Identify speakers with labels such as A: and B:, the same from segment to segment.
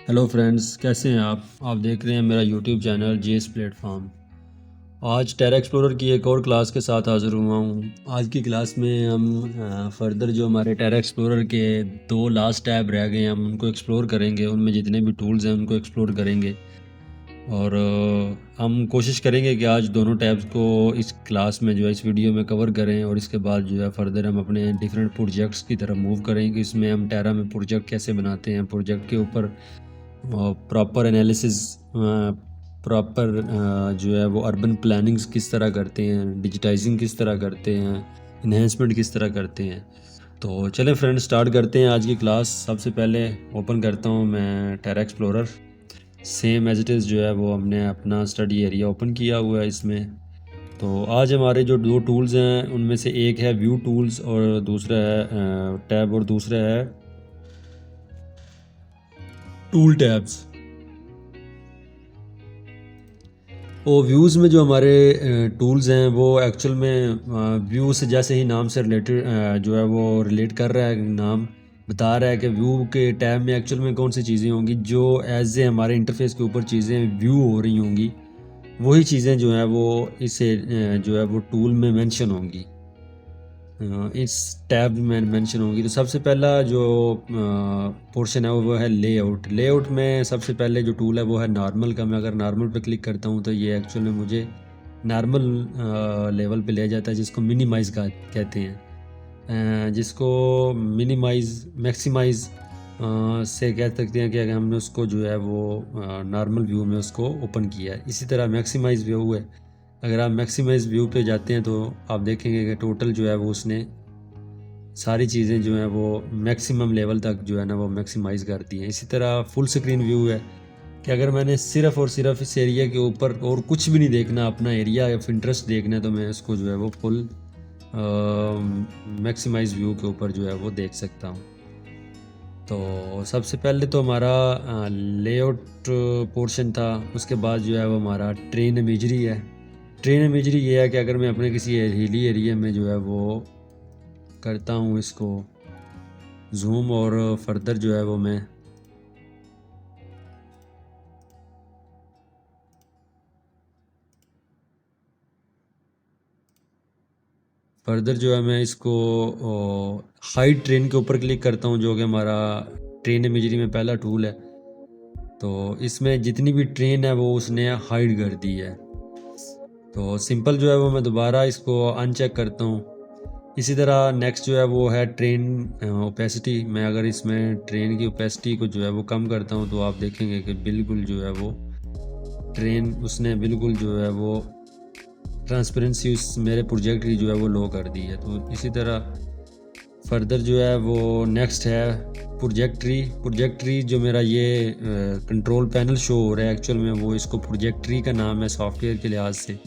A: Hello friends, कैसे हैं आप देख रहे हैं मेरा यूट्यूब चैनल जेस प्लेटफॉर्म। आज टेरा एक्सप्लोरर की एक और क्लास के साथ हाज़िर हुआ हूँ। आज की क्लास में हम फर्दर जो हमारे टेरा एक्सप्लोरर के दो लास्ट टैब रह गए हैं हम उनको एक्सप्लोर करेंगे। उनमें जितने भी टूल्स हैं उनको एक्सप्लोर करेंगे और हम कोशिश करेंगे कि आज दोनों टैब्स को इस क्लास में जो है इस वीडियो में कवर करें और इसके बाद जो है फर्दर हम अपने डिफरेंट प्रोजेक्ट्स की तरफ मूव करेंगे। इसमें हम टेरा में प्रोजेक्ट कैसे बनाते हैं, प्रोजेक्ट के ऊपर प्रॉपर एनालिसिस, प्रॉपर जो है वो अर्बन प्लानिंग्स किस तरह करते हैं, डिजिटाइजिंग किस तरह करते हैं, इन्हेंसमेंट किस तरह करते हैं। तो चलें फ्रेंड्स, स्टार्ट करते हैं आज की क्लास। सबसे पहले ओपन करता हूँ मैं Terra Explorer. Same as it is जो है वो हमने अपना स्टडी एरिया ओपन किया हुआ है इसमें। तो आज हमारे जो दो टूल्स हैं उनमें से एक है व्यू टूल्स और दूसरा है टैब और दूसरा है टूल टैब्स। वो व्यूज़ में जो हमारे टूल्स हैं वो एक्चुअल में व्यू से जैसे ही नाम से रिलेटेड जो है वो रिलेट कर रहा है, नाम बता रहा है कि व्यू के टैब में एक्चुअल में कौन सी चीज़ें होंगी जो एज ए हमारे इंटरफेस के ऊपर चीज़ें व्यू हो रही होंगी, वही चीज़ें जो है वो इसे जो है वो टूल में मेंशन होंगी, इस टैब में मेंशन होंगी। तो सबसे पहला जो पोर्शन है वो है लेआउट। लेआउट में सबसे पहले जो टूल है वो है नॉर्मल का। मैं अगर नॉर्मल पे क्लिक करता हूँ तो ये एक्चुअल में मुझे नॉर्मल लेवल पे ले जाता है, जिसको मिनिमाइज़ का कहते हैं, जिसको मिनिमाइज़ मैक्सिमाइज़ से कह सकते हैं कि अगर हमने उसको जो है वो नॉर्मल व्यू में उसको ओपन किया है। इसी तरह मैक्सिमाइज़ व्यू है, अगर आप मैक्सिमाइज़ व्यू पे जाते हैं तो आप देखेंगे कि टोटल जो है वो उसने सारी चीज़ें जो हैं वो मैक्सिमम लेवल तक जो है ना वो मैक्सिमाइज़ कर दी हैं। इसी तरह फुल स्क्रीन व्यू है कि अगर मैंने सिर्फ़ और सिर्फ इस एरिया के ऊपर और कुछ भी नहीं देखना, अपना एरिया ऑफ इंटरेस्ट देखना है, तो मैं इसको जो है वो फुल मैक्सिमाइज़ व्यू के ऊपर जो है वो देख सकता हूँ। तो सबसे पहले तो हमारा लेआउट पोर्शन था। उसके बाद जो है वो हमारा ट्रेन इमेजरी है। ट्रेन इमेजरी ये है कि अगर मैं अपने किसी हिली एरिया में जो है वो करता हूँ इसको जूम और फर्दर जो है वो मैं फर्दर जो है मैं इसको हाइड ट्रेन के ऊपर क्लिक करता हूँ, जो कि हमारा ट्रेन इमेजरी में पहला टूल है। तो इसमें जितनी भी ट्रेन है वो उसने हाइड कर दी है। तो सिंपल जो है वो मैं दोबारा इसको अनचेक करता हूँ। इसी तरह नेक्स्ट जो है वो है ट्रेन ओपेसिटी। मैं अगर इसमें ट्रेन की ओपेसिटी को जो है वो कम करता हूँ तो आप देखेंगे कि बिल्कुल जो है वो ट्रेन उसने बिल्कुल जो है वो ट्रांसपेरेंसी उस मेरे प्रोजेक्ट की जो है वो लो कर दी है। तो इसी तरह फर्दर जो है वो नेक्स्ट है प्रोजेक्ट ट्री। प्रोजेक्ट ट्री जो मेरा ये कंट्रोल पैनल शो हो रहा है, एक्चुअल में वो इसको प्रोजेक्ट ट्री का नाम है सॉफ्टवेयर के लिहाज से।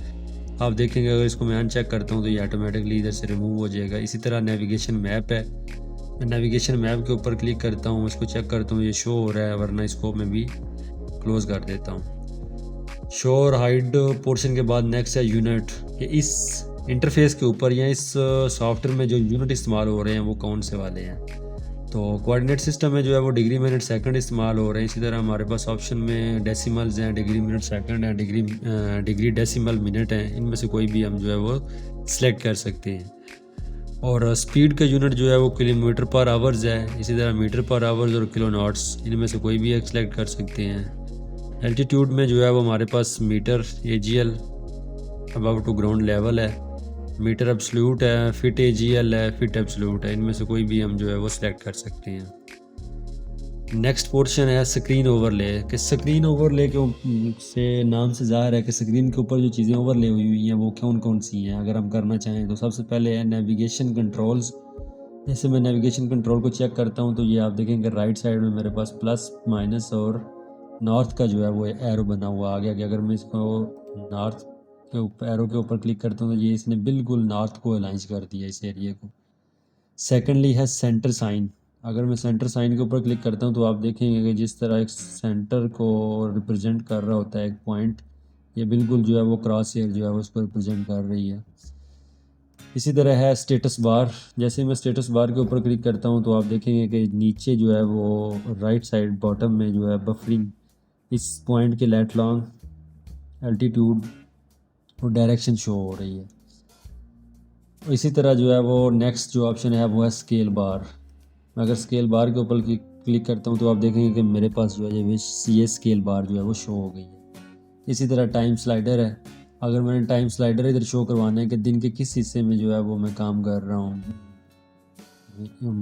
A: आप देखेंगे अगर इसको मैं अनचेक करता हूँ तो ये ऑटोमेटिकली इधर से रिमूव हो जाएगा। इसी तरह नेविगेशन मैप है। मैं नेविगेशन मैप के ऊपर क्लिक करता हूँ, इसको चेक करता हूँ, ये शो हो रहा है, वरना इसको मैं भी क्लोज़ कर देता हूँ। शो और हाइड पोर्शन के बाद नेक्स्ट है यूनिट, कि इस इंटरफेस के ऊपर या इस सॉफ्टवेयर में जो यूनिट इस्तेमाल हो रहे हैं वो कौन से वाले हैं। तो कोऑर्डिनेट सिस्टम में जो है वो डिग्री मिनट सेकंड इस्तेमाल हो रहे हैं। इसी तरह हमारे पास ऑप्शन में डेसिमल्स हैं, डिग्री मिनट सेकंड है, डिग्री डेसिमल मिनट हैं। इनमें से कोई भी हम जो है वो सिलेक्ट कर सकते हैं। और स्पीड का यूनिट जो है वो किलोमीटर पर आवर्स है। इसी तरह मीटर पर आवर्स और किलो नॉट्स, इनमें से कोई भी एक सिलेक्ट कर सकते हैं। एल्टीट्यूड में जो है वो हमारे पास metre AGL above to ground level है, मीटर एब्सोल्यूट है, फिट AGL है, फिट एब्सोल्यूट है। इनमें से कोई भी हम जो है वो सिलेक्ट कर सकते हैं। नेक्स्ट पोर्शन है स्क्रीन ओवरले। कि स्क्रीन ओवरले के से नाम से ज़ाहिर है कि स्क्रीन के ऊपर जो चीज़ें ओवरले हुई हैं वो कौन कौन सी हैं। अगर हम करना चाहें तो सबसे पहले है नेविगेशन कंट्रोल्स। जैसे मैं नेविगेशन कंट्रोल को चेक करता हूँ तो ये आप देखेंगे राइट साइड में मेरे पास प्लस माइनस और नॉर्थ का जो है वो एरो बना हुआ आ गया। कि अगर मैं इसको नॉर्थ के ऊपर एरो के ऊपर क्लिक करता हूँ तो ये इसने बिल्कुल नॉर्थ को अलाइंस कर दिया इस एरिया को। सेकेंडली है सेंटर साइन। अगर मैं सेंटर साइन के ऊपर क्लिक करता हूँ तो आप देखेंगे कि जिस तरह एक सेंटर को रिप्रेजेंट कर रहा होता है एक पॉइंट, ये बिल्कुल जो है वो क्रॉस हेयर जो है वो उसको रिप्रेजेंट कर रही है। इसी तरह है स्टेटस बार। जैसे मैं स्टेटस बार के ऊपर क्लिक करता हूँ तो आप देखेंगे कि नीचे जो है वो राइट साइड बॉटम में जो है बफरिंग, इस पॉइंट के लेट लॉन्ग, एल्टीट्यूड और डायरेक्शन शो हो रही है। इसी तरह जो है वो नेक्स्ट जो ऑप्शन है वो है स्केल बार। मैं अगर स्केल बार के ऊपर क्लिक करता हूँ तो आप देखेंगे कि मेरे पास जो है ये स्केल बार जो है वो शो हो गई है। इसी तरह टाइम स्लाइडर है। अगर मैंने टाइम स्लाइडर इधर शो करवाना है कि दिन के किस हिस्से में जो है वो मैं काम कर रहा हूँ,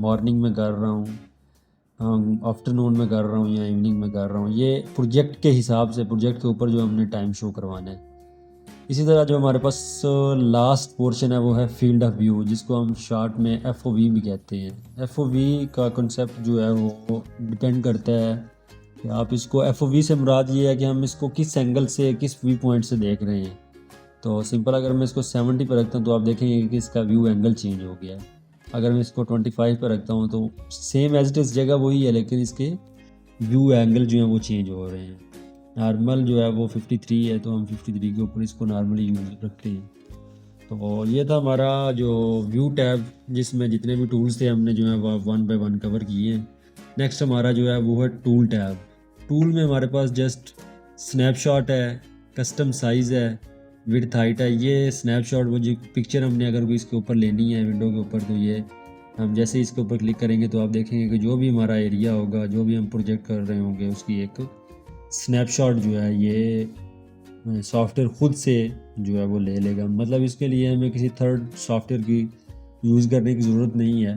A: मॉर्निंग में कर रहा हूँ, आफ्टरनून में कर रहा हूँ या इवनिंग में कर रहा हूँ, ये प्रोजेक्ट के हिसाब से प्रोजेक्ट के ऊपर जो हमने टाइम शो करवाना है। इसी तरह जो हमारे पास लास्ट पोर्शन है वो है फील्ड ऑफ व्यू, जिसको हम शॉर्ट में FOV भी कहते हैं। FOV का कंसेप्ट जो है वो डिपेंड करता है कि आप इसको FOV से मुराद ये है कि हम इसको किस एंगल से किस व्यू पॉइंट से देख रहे हैं। तो सिंपल अगर मैं इसको 70 पर रखता हूँ तो आप देखेंगे कि इसका व्यू एंगल चेंज हो गया है। अगर मैं इसको 25 पर रखता हूँ तो सेम एज इट इज़ जगह वही है, लेकिन इसके व्यू एंगल जो हैं वो चेंज हो रहे हैं। नॉर्मल जो है वो 53 है तो हम 53 के ऊपर इसको नॉर्मली यूज़ रखते हैं। तो ये था हमारा जो व्यू टैब, जिसमें जितने भी टूल्स थे हमने जो है वो 1 बाय 1 कवर किए हैं। नेक्स्ट हमारा जो है वो है टूल टैब। टूल में हमारे पास जस्ट स्नैपशॉट है, कस्टम साइज़ है, विड्थ हाइट है। ये स्नैपशॉट वो जो पिक्चर हमने अगर कोई इसके ऊपर लेनी है विंडो के ऊपर, तो ये हम जैसे ही इसके ऊपर क्लिक करेंगे तो आप देखेंगे कि जो भी हमारा एरिया होगा, जो भी हम प्रोजेक्ट कर रहे होंगे, उसकी एक स्नैपशॉट जो है ये सॉफ्टवेयर ख़ुद से जो है वो ले लेगा। मतलब इसके लिए हमें किसी थर्ड सॉफ्टवेयर की यूज़ करने की ज़रूरत नहीं है।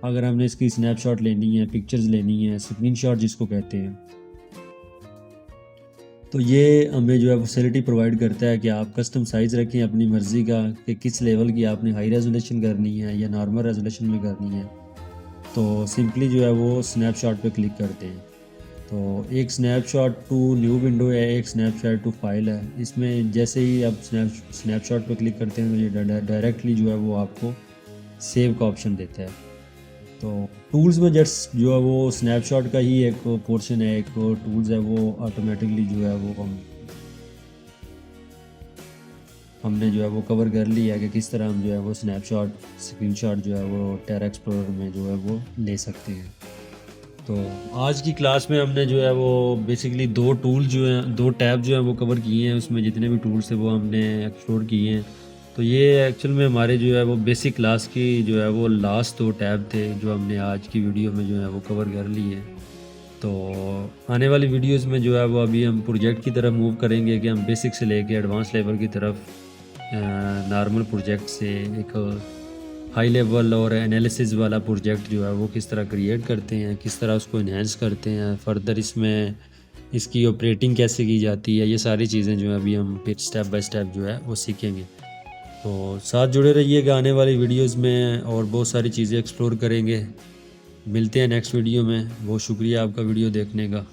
A: अगर हमने इसकी स्नैपशॉट लेनी है, पिक्चर्स लेनी है, स्क्रीनशॉट जिसको कहते हैं, तो ये हमें जो है फैसिलिटी प्रोवाइड करता है कि आप कस्टम साइज़ रखें अपनी मर्ज़ी का कि किस लेवल की आपने हाई रेजोल्यूशन करनी है या नॉर्मल रेजोल्यूशन में करनी है। तो सिंपली जो है वो स्नैपशॉट पे क्लिक करते हैं। तो एक स्नैपशॉट टू न्यू विंडो है, एक स्नैपशॉट टू फाइल है। इसमें जैसे ही आप स्नैपशॉट पे क्लिक करते हैं तो ये डायरेक्टली जो है वो आपको सेव का ऑप्शन देता है। तो टूल्स में जस्ट जो है वो स्नैपशॉट का ही एक पोर्शन है, एक टूल्स है, वो ऑटोमेटिकली जो है वो हमने जो है वो कवर कर लिया है कि किस तरह हम जो है वो स्नैपशॉट स्क्रीनशॉट जो है वो टेरा एक्सप्लोरर में जो है वो ले सकते हैं। तो आज की क्लास में हमने जो है वो बेसिकली दो टूल जो हैं, दो टैब जो हैं वो कवर किए हैं। उसमें जितने भी टूल्स थे वो हमने एक्सप्लोर किए हैं। तो ये एक्चुअल में हमारे जो है वो बेसिक क्लास की जो है वो लास्ट दो टैब थे जो हमने आज की वीडियो में जो है वो कवर कर लिए। तो आने वाली वीडियोस में जो है वो अभी हम प्रोजेक्ट की तरफ मूव करेंगे कि हम बेसिक से लेके एडवांस लेवल की तरफ नॉर्मल प्रोजेक्ट से एक हाई लेवल और एनालिसिस वाला प्रोजेक्ट जो है वो किस तरह क्रिएट करते हैं, किस तरह उसको इन्हेंस करते हैं, फर्दर इसमें इसकी ऑपरेटिंग कैसे की जाती है, ये सारी चीज़ें जो है अभी हम फिर स्टेप बाय स्टेप जो है वो सीखेंगे। तो साथ जुड़े रहिएगा, आने वाली वीडियोस में और बहुत सारी चीज़ें एक्सप्लोर करेंगे। मिलते हैं नेक्स्ट वीडियो में। बहुत शुक्रिया आपका वीडियो देखने का।